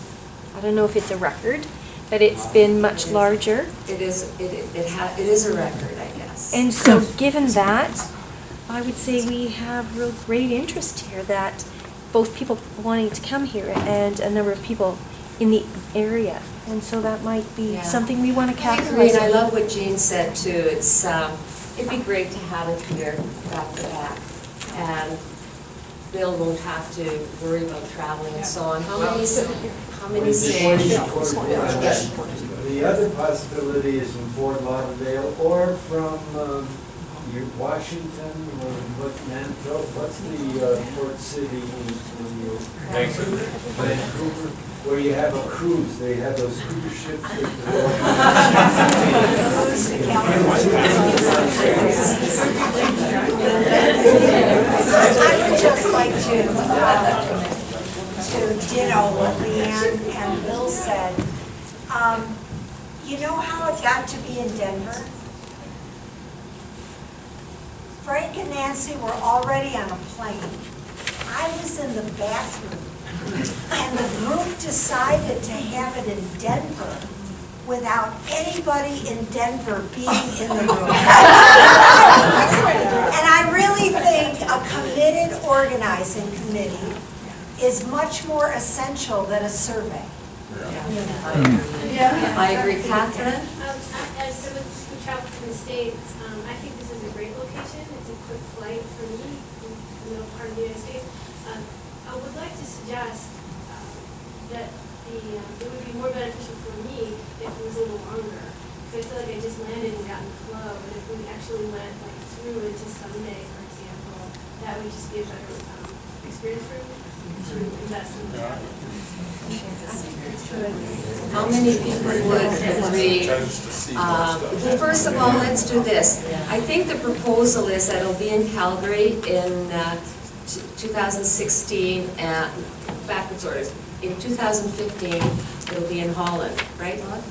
I don't know if it's a record, but it's been much larger. It is a record, I guess. And so given that, I would say we have real great interest here that both people wanting to come here and a number of people in the area. And so that might be Yeah. something we want to I agree, capitalize and I on. love what Jean said too. It's, it'd be great to have it here back to back. And Bill won't have to worry about traveling and so on. How many say? The other possibility is from Fort Lauderdale or from Washington, or what's the port city in you? Vancouver, where you have a cruise, they have those cruise ships I would just like to ditto what Leanne and Bill said. You know how it got to be in Denver? Frank and Nancy were already on a plane. I was in the bathroom, and the group decided to have it in Denver without anybody in Denver being in the room. And I really think a committed organizing committee is much more essential than a survey. I agree. Catherine? As someone who traveled from the States, I think this is a great location. It's a quick flight for me in the middle part of the United States. I would like to suggest that it would be more beneficial for me if it was a little longer. Because I feel like I just landed and got in the flow, but if we actually went like through into Sunday, for example, that would just be a better experience for me to invest in that. How many people would agree? First of all, let's do this. I think the proposal is that it'll be in Calgary in 2016, backwards order. In 2015, it'll be in Holland, right, Laura?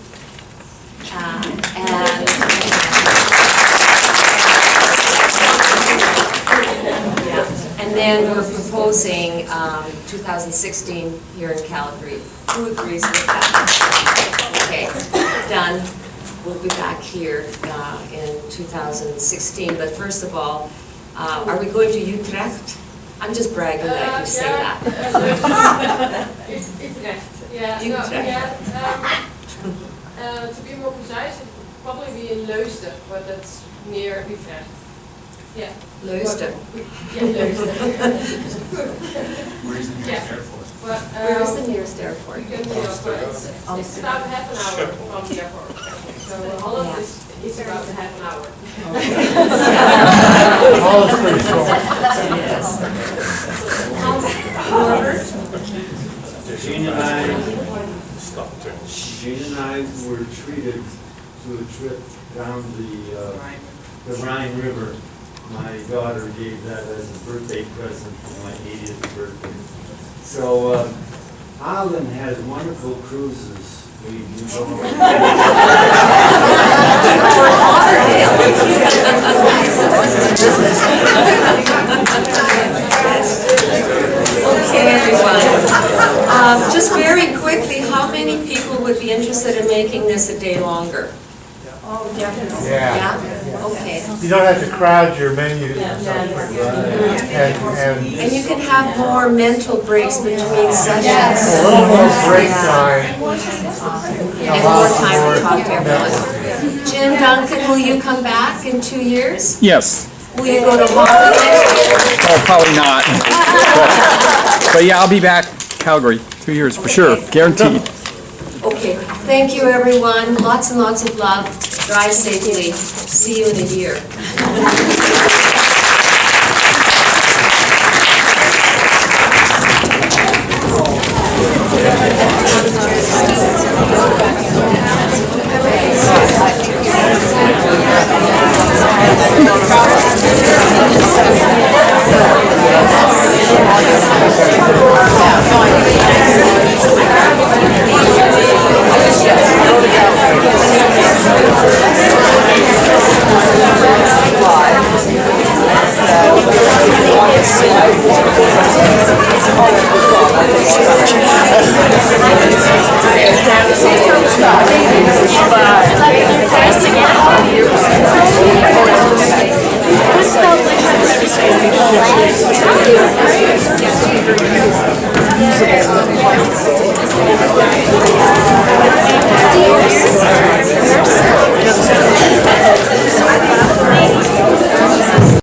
And then we're proposing 2016 here in Calgary. Who agrees with that? Okay, done. We'll be back here in 2016. But first of all, are we going to Utrecht? I'm just bragging that I can say that. Utrecht, yeah. Utrecht. To be more precise, it would probably be in Leusden, but that's near Utrecht. Yeah. Leusden. Yeah, Leusden. Where's the nearest airport? But, Where is the nearest airport? You can it's about half an hour from the airport. So all of this is about half an hour. All is pretty short. Jean and I were treated to a trip down the Rhine River. My daughter gave that as a birthday present for my 80th birthday. So Holland has wonderful cruises. We go Just very quickly, how many people would be interested in making this a day longer? Oh, definitely. Yeah. Okay. You don't have to crowd your menus and stuff like that. And you can have more mental breaks between sessions. A little more break time. And more time to talk to everyone. Jim Duncan, will you come back in 2 years? Yes. Will you go to Holland next year? Oh, probably not. But yeah, I'll be back Calgary, 2 years for sure, guaranteed. Okay, thank you everyone, lots and lots of love, drive safely, see you in a year.